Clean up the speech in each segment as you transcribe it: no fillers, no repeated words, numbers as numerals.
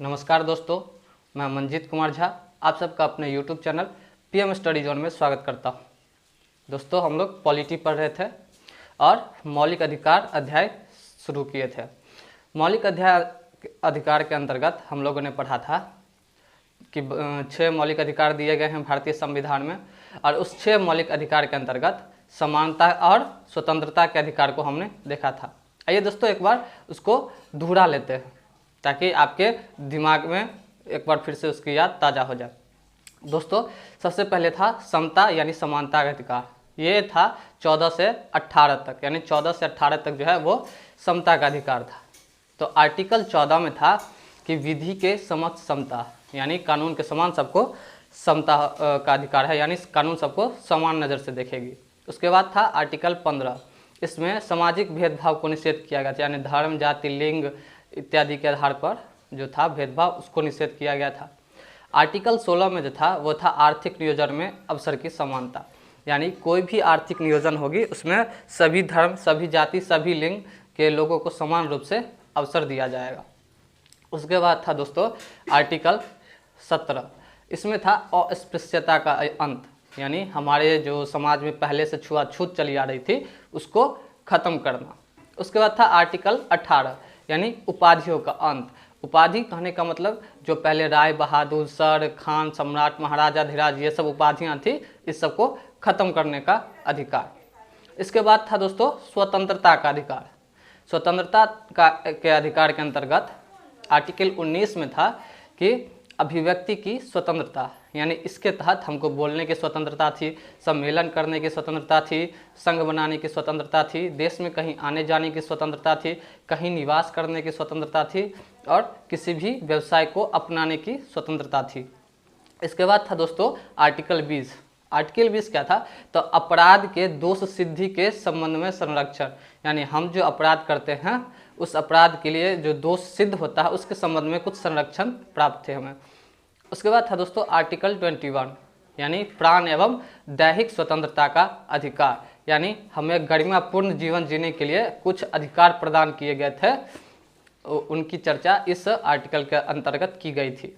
नमस्कार दोस्तों, मैं मंजीत कुमार झा आप सबका अपने YouTube channel PM study zone में स्वागत करता हूं। दोस्तों, हम लोग पॉलिटी पढ़ रहे थे और मौलिक अधिकार अध्याय शुरू किए थे। मौलिक अधिकार के अंतर्गत हम लोगों ने पढ़ा था कि 6 मौलिक अधिकार दिए गए हैं भारतीय संविधान में, और उस 6 मौलिक अधिकार के अंतर्गत समानता और स्वतंत्रता के अधिकार को हमने देखा था। आइए दोस्तों, एक बार उसको दोहरा लेते हैं ताकि आपके दिमाग में एक बार फिर से उसकी याद ताज़ा हो जाए। दोस्तों, सबसे पहले था समता यानी समानता का अधिकार। ये था 14 से 18 तक, यानी 14 से 18 तक जो है वो समता का अधिकार था। तो आर्टिकल 14 में था कि विधि के समक्ष समता, यानी कानून के समान सबको समता का अधिकार है, यानी कानून सबको समान नज़र से देखेगी। उसके बाद था आर्टिकल 15, इसमें सामाजिक भेदभाव को निषेध किया गया था, यानी धर्म, जाति, लिंग इत्यादि के आधार पर जो था भेदभाव उसको निषेध किया गया था। आर्टिकल 16 में जो था वो था आर्थिक नियोजन में अवसर की समानता, यानी कोई भी आर्थिक नियोजन होगी उसमें सभी धर्म, सभी जाति, सभी लिंग के लोगों को समान रूप से अवसर दिया जाएगा। उसके बाद था दोस्तों आर्टिकल 17, इसमें था अस्पृश्यता का अंत, यानी हमारे जो समाज में पहले से छुआछूत चली आ रही थी उसको खत्म करना। उसके बाद था आर्टिकल 18, यानी उपाधियों का अंत। उपाधि कहने का मतलब जो पहले राय बहादुर, सर, खान, सम्राट, महाराजा, धीराज, ये सब उपाधियां थी, इस सबको खत्म करने का अधिकार। इसके बाद था दोस्तों स्वतंत्रता का अधिकार। स्वतंत्रता के अधिकार के अंतर्गत आर्टिकल 19 में था कि अभिव्यक्ति की स्वतंत्रता, यानी इसके तहत हमको बोलने की स्वतंत्रता थी, सम्मेलन करने की स्वतंत्रता थी, संघ बनाने की स्वतंत्रता थी, देश में कहीं आने जाने की स्वतंत्रता थी, कहीं निवास करने की स्वतंत्रता थी, और किसी भी व्यवसाय को अपनाने की स्वतंत्रता थी। इसके बाद था दोस्तों आर्टिकल 20। आर्टिकल 20 क्या था? तो अपराध के दोष सिद्धि के संबंध में संरक्षण, यानी हम जो अपराध करते हैं उस अपराध के लिए जो दोष सिद्ध होता है उसके संबंध में कुछ संरक्षण प्राप्त थे हमें। उसके बाद था दोस्तों आर्टिकल 21, यानी प्राण एवं दैहिक स्वतंत्रता का अधिकार, यानी हमें गरिमापूर्ण जीवन जीने के लिए कुछ अधिकार प्रदान किए गए थे, उनकी चर्चा इस आर्टिकल के अंतर्गत की गई थी।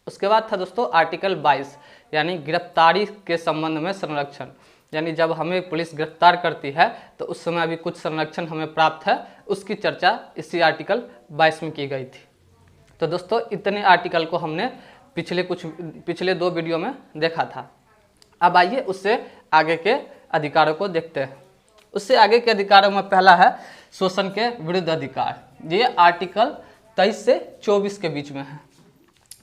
उसके बाद था दोस्तों आर्टिकल 22, यानी गिरफ्तारी के संबंध में संरक्षण, यानी जब हमें पुलिस गिरफ्तार करती है तो उस समय अभी कुछ संरक्षण हमें प्राप्त है, उसकी चर्चा इसी आर्टिकल 22 में की गई थी। तो दोस्तों इतने आर्टिकल को हमने पिछले 2 वीडियो में देखा था। अब आइए उससे आगे के अधिकारों को देखते हैं। उससे आगे के अधिकारों में पहला है शोषण के विरुद्ध अधिकार। ये आर्टिकल 23 से 24 के बीच में है।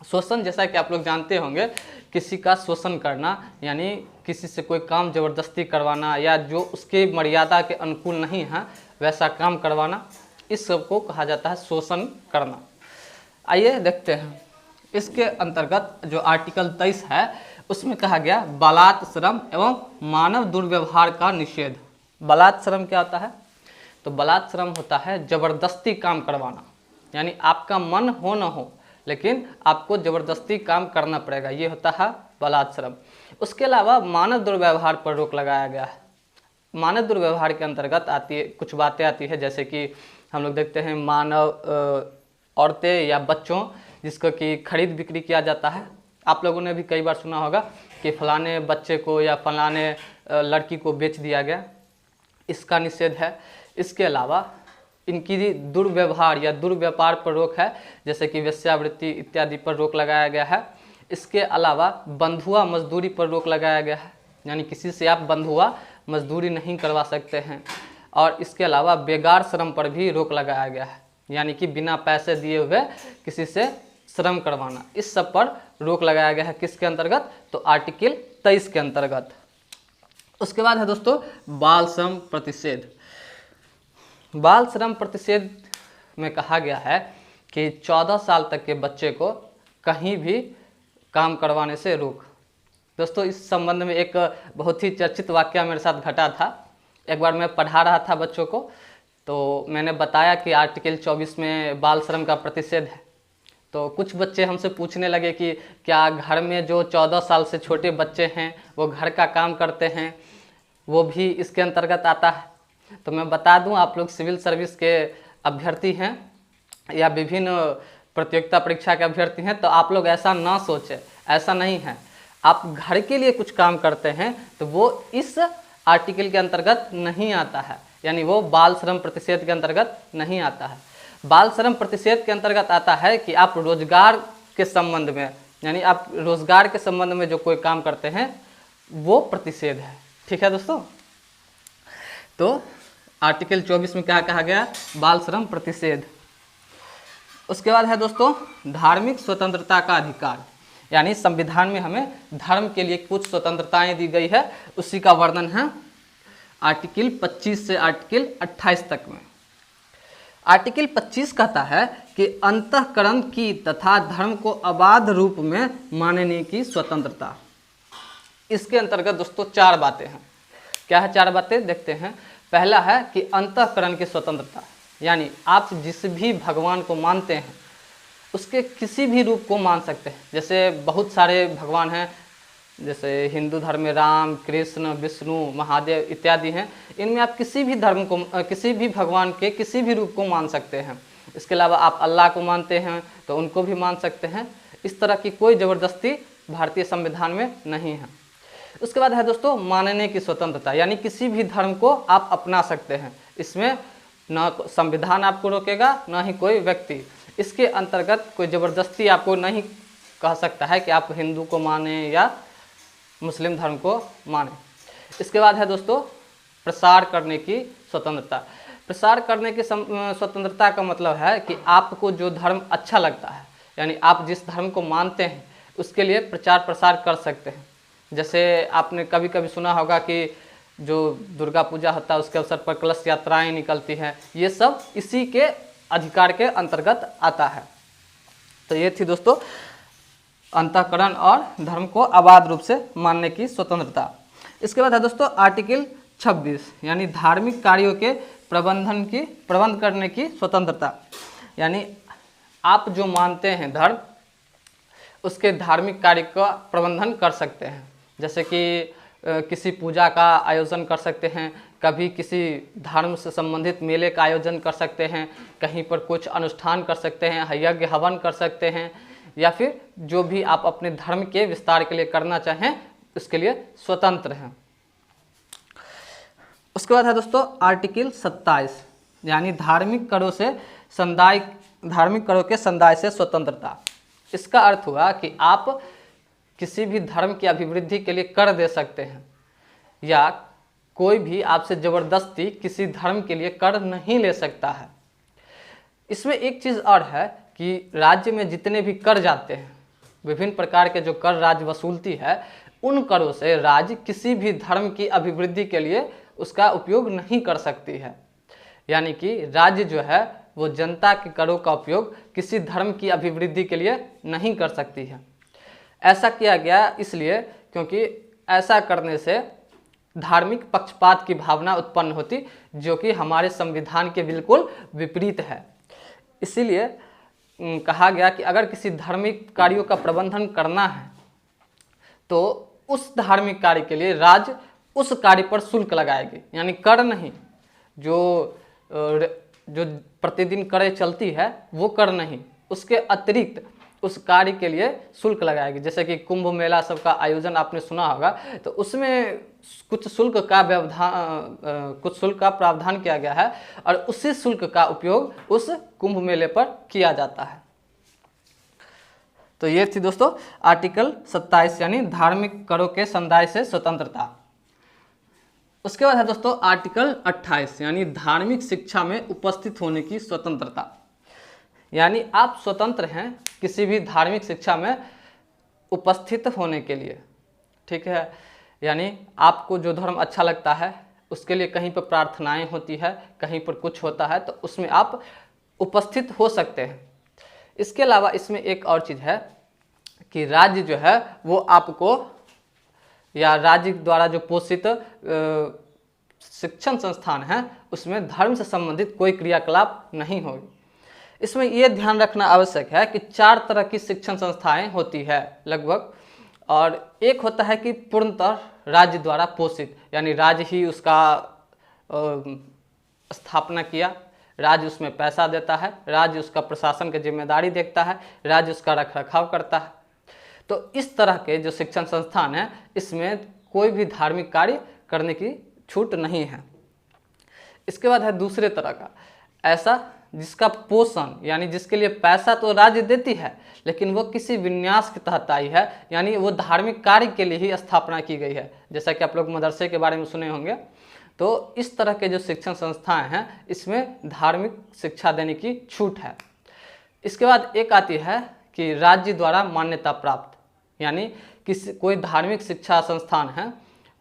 शोषण, जैसा कि आप लोग जानते होंगे, किसी का शोषण करना, यानी किसी से कोई काम जबरदस्ती करवाना या जो उसके मर्यादा के अनुकूल नहीं है वैसा काम करवाना, इस सब को कहा जाता है शोषण करना। आइए देखते हैं। इसके अंतर्गत जो आर्टिकल 23 है उसमें कहा गया बलात्श्रम एवं मानव दुर्व्यवहार का निषेध। बलात्श्रम क्या होता है? तो बलात्श्रम होता है जबरदस्ती काम करवाना, यानी आपका मन हो न हो लेकिन आपको जबरदस्ती काम करना पड़ेगा, ये होता है बलात्श्रम। उसके अलावा मानव दुर्व्यवहार पर रोक लगाया गया है। मानव दुर्व्यवहार के अंतर्गत आती है कुछ बातें आती है, जैसे कि हम लोग देखते हैं मानव औरतें या बच्चों जिसको कि खरीद बिक्री किया जाता है। आप लोगों ने भी कई बार सुना होगा कि फलाने बच्चे को या फलाने लड़की को बेच दिया गया, इसका निषेध है। इसके अलावा इनकी दुर्व्यवहार या दुर्व्यापार पर रोक है, जैसे कि वेश्यावृत्ति इत्यादि पर रोक लगाया गया है। इसके अलावा बंधुआ मजदूरी पर रोक लगाया गया है, यानी किसी से आप बंधुआ मजदूरी नहीं करवा सकते हैं। और इसके अलावा बेगार श्रम पर भी रोक लगाया गया है, यानी कि बिना पैसे दिए हुए किसी से श्रम करवाना, इस सब पर रोक लगाया गया है। किसके अंतर्गत? तो आर्टिकल 23 के अंतर्गत। उसके बाद है दोस्तों बाल श्रम प्रतिषेध। बाल श्रम प्रतिषेध में कहा गया है कि 14 साल तक के बच्चे को कहीं भी काम करवाने से रोक। दोस्तों इस संबंध में एक बहुत ही चर्चित वाकया मेरे साथ घटा था। एक बार मैं पढ़ा रहा था बच्चों को, तो मैंने बताया कि आर्टिकल 24 में बाल श्रम का प्रतिषेध है। तो कुछ बच्चे हमसे पूछने लगे कि क्या घर में जो 14 साल से छोटे बच्चे हैं वो घर का काम करते हैं, वो भी इसके अंतर्गत आता है? तो मैं बता दूं, आप लोग सिविल सर्विस के अभ्यर्थी हैं या विभिन्न प्रतियोगिता परीक्षा के अभ्यर्थी हैं तो आप लोग ऐसा ना सोचें, ऐसा नहीं है। आप घर के लिए कुछ काम करते हैं तो वो इस आर्टिकल के अंतर्गत नहीं आता है, यानी वो बाल श्रम प्रतिषेध के अंतर्गत नहीं आता है। बाल श्रम प्रतिषेध के अंतर्गत आता है कि आप रोजगार के संबंध में, यानी आप रोजगार के संबंध में जो कोई काम करते हैं वो प्रतिषेध है। ठीक है दोस्तों, तो आर्टिकल 24 में क्या कहा गया? बाल श्रम प्रतिषेध। उसके बाद है दोस्तों धार्मिक स्वतंत्रता का अधिकार, यानी संविधान में हमें धर्म के लिए कुछ स्वतंत्रताएं दी गई है, उसी का वर्णन है आर्टिकल 25 से आर्टिकल 28 तक में। आर्टिकल 25 कहता है कि अंतःकरण की तथा धर्म को अबाध रूप में मानने की स्वतंत्रता। इसके अंतर्गत दोस्तों 4 बातें हैं। क्या है 4 बातें? देखते हैं। पहला है कि अंतःकरण की स्वतंत्रता, यानी आप जिस भी भगवान को मानते हैं उसके किसी भी रूप को मान सकते हैं। जैसे बहुत सारे भगवान हैं, जैसे हिंदू धर्म में राम, कृष्ण, विष्णु, महादेव इत्यादि हैं। इनमें आप किसी भी धर्म को, किसी भी भगवान के किसी भी रूप को मान सकते हैं। इसके अलावा आप अल्लाह को मानते हैं तो उनको भी मान सकते हैं। इस तरह की कोई ज़बरदस्ती भारतीय संविधान में नहीं है। उसके बाद है दोस्तों मानने की स्वतंत्रता, यानी किसी भी धर्म को आप अपना सकते हैं। इसमें ना संविधान आपको रोकेगा ना ही कोई व्यक्ति। इसके अंतर्गत कोई ज़बरदस्ती आपको नहीं कह सकता है कि आप हिंदू को माने या मुस्लिम धर्म को माने। इसके बाद है दोस्तों प्रसार करने की स्वतंत्रता। प्रसार करने की स्वतंत्रता का मतलब है कि आपको जो धर्म अच्छा लगता है, यानी आप जिस धर्म को मानते हैं उसके लिए प्रचार प्रसार कर सकते हैं। जैसे आपने कभी कभी सुना होगा कि जो दुर्गा पूजा होता है उसके अवसर पर कलश यात्राएं निकलती हैं, ये सब इसी के अधिकार के अंतर्गत आता है। तो ये थी दोस्तों अंतःकरण और धर्म को अबाध रूप से मानने की स्वतंत्रता। इसके बाद है दोस्तों आर्टिकल 26, यानी धार्मिक कार्यों के प्रबंध करने की स्वतंत्रता, यानी आप जो मानते हैं धर्म उसके धार्मिक कार्य का प्रबंधन कर सकते हैं। जैसे कि किसी पूजा का आयोजन कर सकते हैं, कभी किसी धर्म से संबंधित मेले का आयोजन कर सकते हैं, कहीं पर कुछ अनुष्ठान कर सकते हैं, यज्ञ हवन कर सकते हैं, या फिर जो भी आप अपने धर्म के विस्तार के लिए करना चाहें उसके लिए स्वतंत्र हैं। उसके बाद है दोस्तों आर्टिकल 27, यानी धार्मिक करों के संदाय से स्वतंत्रता। इसका अर्थ हुआ कि आप किसी भी धर्म की अभिवृद्धि के लिए कर दे सकते हैं, या कोई भी आपसे ज़बरदस्ती किसी धर्म के लिए कर नहीं ले सकता है। इसमें एक चीज़ और है कि राज्य में जितने भी कर जाते हैं, विभिन्न प्रकार के जो कर राज्य वसूलती है, उन करों से राज्य किसी भी धर्म की अभिवृद्धि के लिए उसका उपयोग नहीं कर सकती है। यानी कि राज्य जो है वो जनता के करों का उपयोग किसी धर्म की अभिवृद्धि के लिए नहीं कर सकती है। ऐसा किया गया इसलिए क्योंकि ऐसा करने से धार्मिक पक्षपात की भावना उत्पन्न होती, जो कि हमारे संविधान के बिल्कुल विपरीत है। इसीलिए कहा गया कि अगर किसी धार्मिक कार्यों का प्रबंधन करना है तो उस धार्मिक कार्य के लिए राज्य उस कार्य पर शुल्क लगाएगी, यानी कर नहीं, जो प्रतिदिन करें चलती है वो कर नहीं, उसके अतिरिक्त उस कार्य के लिए शुल्क लगाएगी। जैसे कि कुंभ मेला सब का आयोजन आपने सुना होगा, तो उसमें कुछ शुल्क का प्रावधान किया गया है और उसी शुल्क का उपयोग उस कुंभ मेले पर किया जाता है। तो ये थी दोस्तों आर्टिकल 27, यानी धार्मिक करों के संदाय से स्वतंत्रता। उसके बाद है दोस्तों आर्टिकल 28, यानी धार्मिक शिक्षा में उपस्थित होने की स्वतंत्रता। यानी आप स्वतंत्र हैं किसी भी धार्मिक शिक्षा में उपस्थित होने के लिए। ठीक है, यानी आपको जो धर्म अच्छा लगता है उसके लिए कहीं पर प्रार्थनाएं होती है, कहीं पर कुछ होता है, तो उसमें आप उपस्थित हो सकते हैं। इसके अलावा इसमें एक और चीज़ है कि राज्य जो है वो आपको, या राज्य द्वारा जो पोषित शिक्षण संस्थान है उसमें धर्म से संबंधित कोई क्रियाकलाप नहीं होगी। इसमें ये ध्यान रखना आवश्यक है कि 4 तरह की शिक्षण संस्थाएं होती है लगभग, और एक होता है कि पूर्णतः राज्य द्वारा पोषित, यानी राज्य ही उसका स्थापना किया, राज्य उसमें पैसा देता है, राज्य उसका प्रशासन की जिम्मेदारी देखता है, राज्य उसका रख रखाव करता है। तो इस तरह के जो शिक्षण संस्थान हैं इसमें कोई भी धार्मिक कार्य करने की छूट नहीं है। इसके बाद है दूसरे तरह का, ऐसा जिसका पोषण यानी जिसके लिए पैसा तो राज्य देती है लेकिन वो किसी विन्यास के तहत आई है, यानी वो धार्मिक कार्य के लिए ही स्थापना की गई है। जैसा कि आप लोग मदरसे के बारे में सुने होंगे। तो इस तरह के जो शिक्षण संस्थाएं हैं इसमें धार्मिक शिक्षा देने की छूट है। इसके बाद एक आती है कि राज्य द्वारा मान्यता प्राप्त, यानी किसी कोई धार्मिक शिक्षा संस्थान है,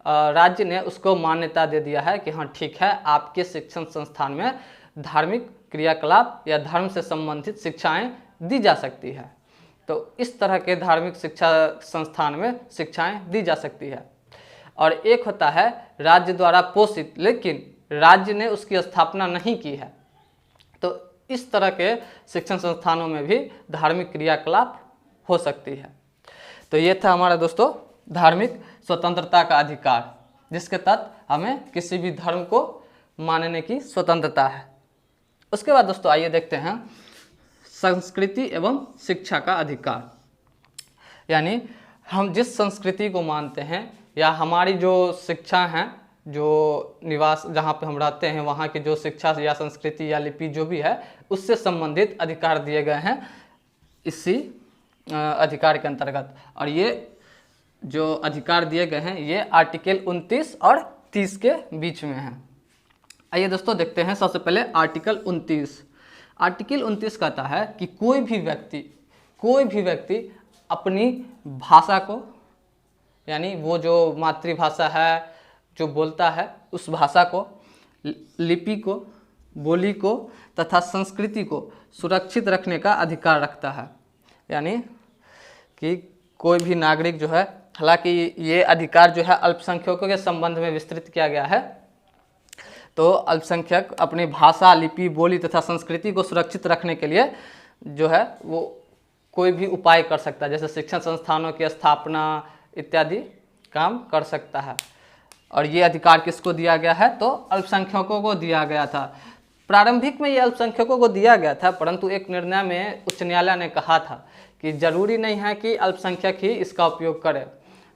राज्य ने उसको मान्यता दे दिया है कि हाँ ठीक है, आपके शिक्षण संस्थान में धार्मिक क्रियाकलाप या धर्म से संबंधित शिक्षाएं दी जा सकती है। तो इस तरह के धार्मिक शिक्षा संस्थान में शिक्षाएं दी जा सकती है। और एक होता है राज्य द्वारा पोषित, लेकिन राज्य ने उसकी स्थापना नहीं की है। तो इस तरह के शिक्षण संस्थानों में भी धार्मिक क्रियाकलाप हो सकती है। तो ये था हमारा दोस्तों धार्मिक स्वतंत्रता का अधिकार, जिसके तहत हमें किसी भी धर्म को मानने की स्वतंत्रता है। उसके बाद दोस्तों आइए देखते हैं संस्कृति एवं शिक्षा का अधिकार, यानी हम जिस संस्कृति को मानते हैं या हमारी जो शिक्षा है, जो निवास जहाँ पे हम रहते हैं वहाँ की जो शिक्षा या संस्कृति या लिपि जो भी है उससे संबंधित अधिकार दिए गए हैं इसी अधिकार के अंतर्गत। और ये जो अधिकार दिए गए हैं ये आर्टिकल 29 और 30 के बीच में हैं। आइए दोस्तों देखते हैं सबसे पहले आर्टिकल 29। आर्टिकल 29 कहता है कि कोई भी व्यक्ति अपनी भाषा को, यानी वो जो मातृभाषा है जो बोलता है उस भाषा को, लिपि को, बोली को तथा संस्कृति को सुरक्षित रखने का अधिकार रखता है। यानी कि कोई भी नागरिक जो है, हालांकि ये अधिकार जो है अल्पसंख्यकों के संबंध में विस्तृत किया गया है, तो अल्पसंख्यक अपनी भाषा, लिपि, बोली तथा संस्कृति को सुरक्षित रखने के लिए जो है वो कोई भी उपाय कर सकता है, जैसे शिक्षण संस्थानों की स्थापना इत्यादि काम कर सकता है। और ये अधिकार किसको दिया गया है? तो अल्पसंख्यकों को दिया गया था। प्रारंभिक में ये अल्पसंख्यकों को दिया गया था, परंतु एक निर्णय में उच्च न्यायालय ने कहा था कि जरूरी नहीं है कि अल्पसंख्यक ही इसका उपयोग करें,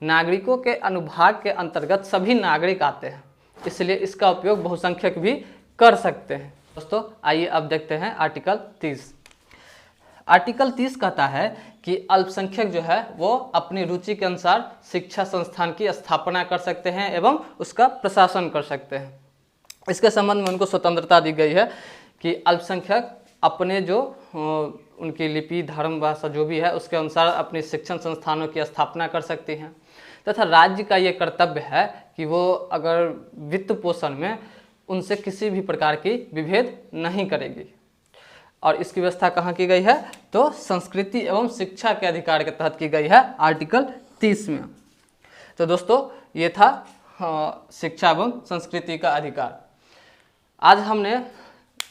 नागरिकों के अनुभाग के अंतर्गत सभी नागरिक आते हैं, इसलिए इसका उपयोग बहुसंख्यक भी कर सकते हैं। दोस्तों आइए अब देखते हैं आर्टिकल 30। आर्टिकल 30 कहता है कि अल्पसंख्यक जो है वो अपनी रुचि के अनुसार शिक्षा संस्थान की स्थापना कर सकते हैं एवं उसका प्रशासन कर सकते हैं। इसके संबंध में उनको स्वतंत्रता दी गई है कि अल्पसंख्यक अपने जो उनकी लिपि, धर्म, भाषा जो भी है उसके अनुसार अपनी शिक्षण संस्थानों की स्थापना कर सकती हैं, तथा राज्य का ये कर्तव्य है कि वो अगर वित्त पोषण में उनसे किसी भी प्रकार की विभेद नहीं करेगी। और इसकी व्यवस्था कहाँ की गई है? तो संस्कृति एवं शिक्षा के अधिकार के तहत की गई है आर्टिकल 30 में। तो दोस्तों ये था शिक्षा एवं संस्कृति का अधिकार। आज हमने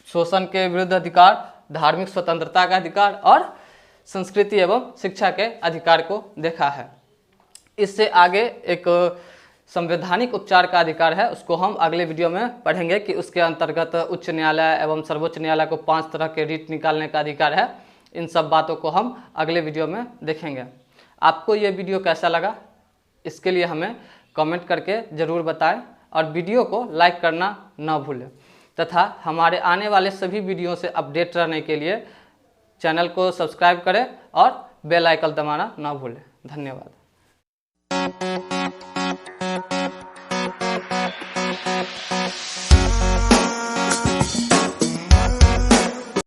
शोषण के विरुद्ध अधिकार, धार्मिक स्वतंत्रता का अधिकार और संस्कृति एवं शिक्षा के अधिकार को देखा है। इससे आगे एक संवैधानिक उपचार का अधिकार है, उसको हम अगले वीडियो में पढ़ेंगे कि उसके अंतर्गत उच्च न्यायालय एवं सर्वोच्च न्यायालय को 5 तरह के रीट निकालने का अधिकार है। इन सब बातों को हम अगले वीडियो में देखेंगे। आपको ये वीडियो कैसा लगा इसके लिए हमें कमेंट करके ज़रूर बताएं और वीडियो को लाइक करना न भूलें, तथा हमारे आने वाले सभी वीडियो से अपडेट रहने के लिए चैनल को सब्सक्राइब करें और बेल आइकन दबाना न भूलें। धन्यवाद।